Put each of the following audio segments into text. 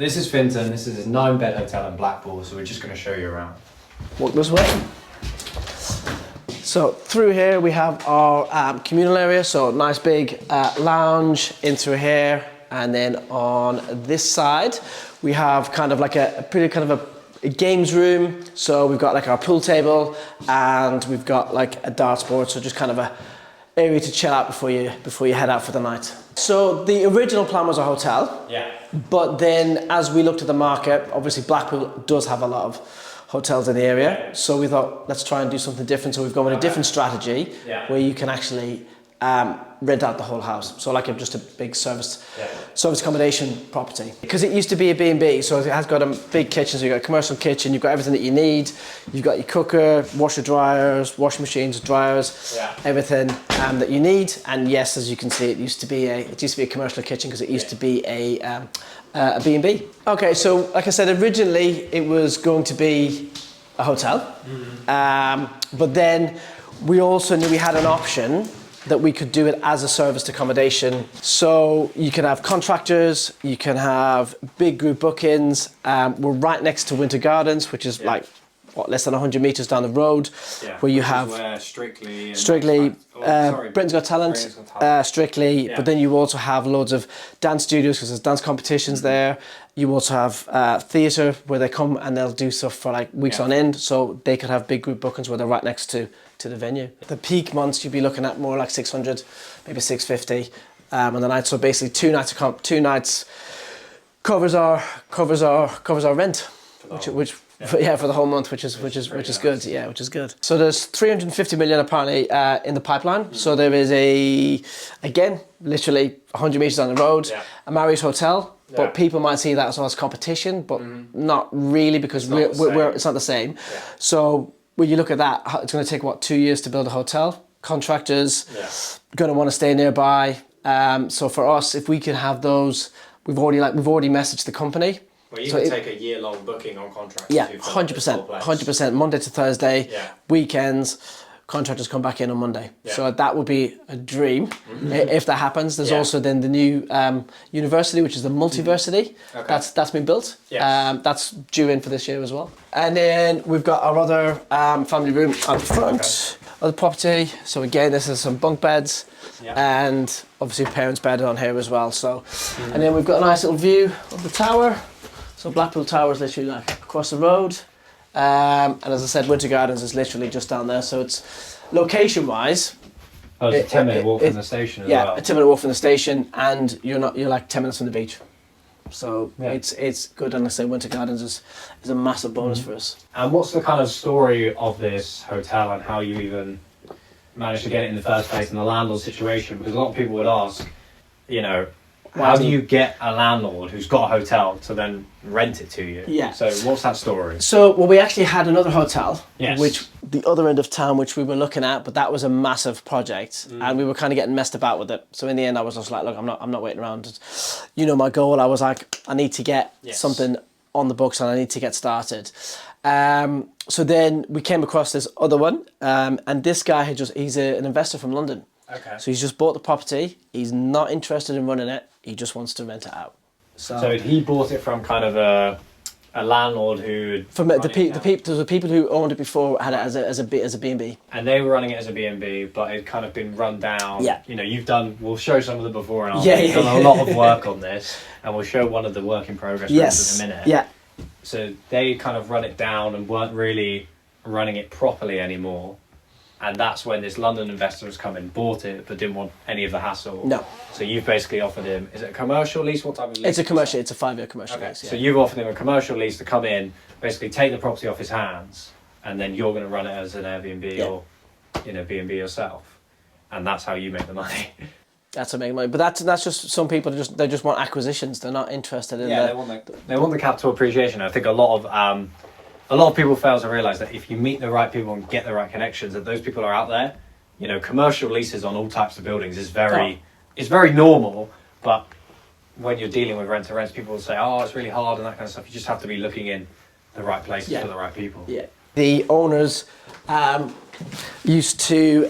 This is Fintan. This is his 9-bed hotel in Blackpool. So we're just going to show you around. Walk this way. So through here we have our communal area. So nice big lounge in through here, and then on this side we have kind of like a pretty kind of a games room. So we've got like our pool table, and we've got like a darts board. So just kind of a area to chill out before you head out for the night. So the original plan was a hotel. Yeah. But then as we looked at the market, obviously Blackpool does have a lot of hotels in the area. So we thought, let's try and do something different. So we've gone with a different strategy where you can actually rent out the whole house. So like just a big service accommodation property. Because it used to be a B&B, so it has got a big kitchen. So you've got a commercial kitchen, you've got everything that you need. You've got your cooker, washer dryers, washing machines, dryers, everything that you need. And yes, as you can see, it used to be a commercial kitchen because it used to be a B&B. Okay, so like I said, originally it was going to be a hotel. But then we also knew we had an option that we could do it as a serviced accommodation. So you can have contractors, you can have big group bookings. We're right next to Winter Gardens, which is like, less than 100 metres down the road, where you have Strictly, Britain's Got Talent, Strictly, but then you also have loads of dance studios because there's dance competitions there. You also have theatre where they come and they'll do stuff for like weeks on end, so they could have big group bookings where they're right next to the venue. The peak months you'd be looking at more like 600, maybe 650 on the night. So basically 2 nights covers our rent, which for the whole month, which is good. Yeah, which is good. So there's 350 million apparently in the pipeline. So there is again, literally 100 meters down the road, a Marriott hotel. But people might see that as going but not really, because it's not the same. So when you look at that, it's going to take 2 years to build a hotel. Contractors going to want to stay nearby. So for us, if we can have those, we've already messaged the company. Well, you can take a year-long booking on contracts. Yeah, 100%. Monday to Thursday, weekends, contractors come back in on Monday. So that would be a dream if that happens. There's also then the new university, which is the Multiversity. That's been built. That's due in for this year as well. And then we've got our other family room at the front of the property. So again, this is some bunk beds. And obviously parents' bed on here as well. So, and then we've got a nice little view of the tower. So Blackpool Tower is literally like across the road. And as I said, Winter Gardens is literally just down there. So it's location-wise. Oh, it's a 10-minute walk from the station as well. Yeah, a 10-minute walk from the station, and you're like 10 minutes from the beach. So it's good, and I say Winter Gardens is a massive bonus for us. And what's the kind of story of this hotel and how you even managed to get it in the first place, and the landlord situation? Because a lot of people would ask, how do you get a landlord who's got a hotel to then rent it to you? Yeah. So what's that story? So, we actually had another hotel, which the other end of town, which we were looking at, but that was a massive project, and we were kind of getting messed about with it. So in the end, I was just like, look, I'm not waiting around. My goal. I was like, I need to get something on the books, and I need to get started. So then we came across this other one, and this guy he's an investor from London. Okay. So he's just bought the property. He's not interested in running it. He just wants to rent it out. So he bought it from kind of a landlord who from the people who owned it before had it as a B&B. And they were running it as a B&B, but it kind of been run down. Yeah. We'll show some of the before and after. We've done a lot of work on this, and we'll show one of the work in progress rooms in a minute. Yeah. So they kind of run it down and weren't really running it properly anymore. And that's when this London investor has come in, bought it, but didn't want any of the hassle. No. So you've basically offered him, is it a commercial lease? What type of lease? It's a commercial, it's a 5-year commercial lease. Yeah. So you've offered him a commercial lease to come in, basically take the property off his hands, and then you're going to run it as an Airbnb or, B&B yourself. And that's how you make the money. That's how you make money. But that's just, some people they just want acquisitions. They're not interested in they want the capital appreciation. I think a lot of people fail to realise that if you meet the right people and get the right connections, that those people are out there. Commercial leases on all types of buildings is very normal, but when you're dealing with rent-to-rents, people will say, oh, it's really hard and that kind of stuff. You just have to be looking in the right places for the right people. Yeah. The owners used to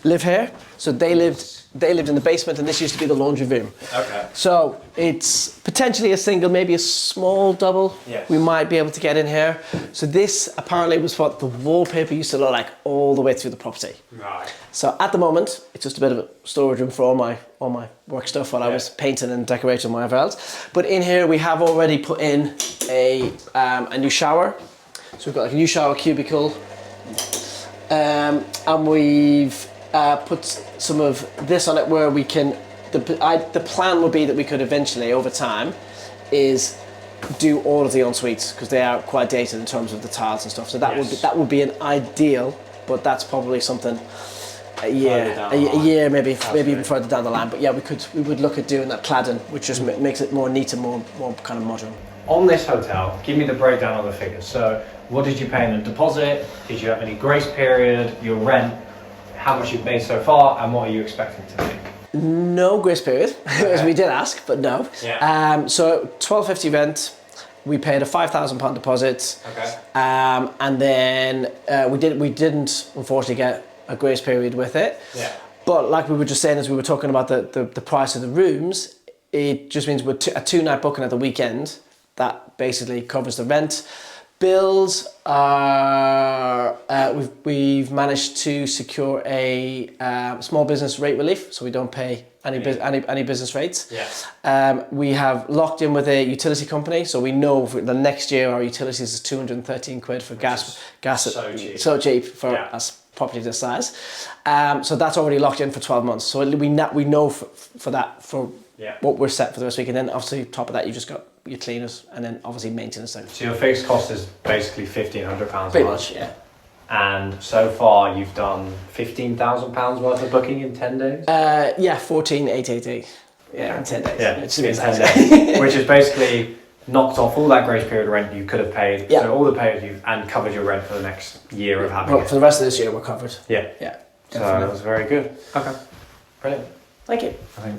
live here, so they lived in the basement, and this used to be the laundry room. Okay. So it's potentially a single, maybe a small double. Yes. We might be able to get in here. So this apparently was what the wallpaper used to look like all the way through the property. Right. So at the moment, it's just a bit of a storage room for all my work stuff while I was painting and decorating whatever else. But in here we have already put in a new shower. So we've got like a new shower cubicle, and we've put some of this on it where we can. The plan would be that we could eventually, over time, is do all of the en-suites because they are quite dated in terms of the tiles and stuff. So that would be an ideal, but that's probably something a year, maybe even further down the line. But yeah, we would look at doing that cladding, which just makes it more neat and more kind of modern. On this hotel, give me the breakdown of the figures. So, what did you pay in a deposit? Did you have any grace period? Your rent? How much you've made so far, and what are you expecting to make? No grace period, as we did ask, but no. Yeah. So £1,250 rent. We paid a £5,000 deposit. Okay. And then we didn't unfortunately get a grace period with it. Yeah. But like we were just saying as we were talking about the price of the rooms, it just means we're a 2-night booking at the weekend. That basically covers the rent. Bills are, we've managed to secure a small business rate relief, so we don't pay any business rates. Yeah. We have locked in with a utility company, so we know for the next year our utilities is 213 quid for gas. So cheap for us property this size. So that's already locked in for 12 months. So we know for that, for what we're set for the rest of the week. And then obviously top of that, you've just got your cleaners and then obviously maintenance. So your fixed cost is basically £1,500 pretty much, yeah. And so far you've done £15,000 worth of booking in 10 days? Yeah, 14,880. Yeah, in 10 days. Yeah, in 10 days. Which is basically knocked off all that grace period rent you could have paid. So all the payers and covered your rent for the next year of having it. For the rest of this year we're covered. Yeah. Yeah. So that was very good. Okay. Brilliant. Thank you.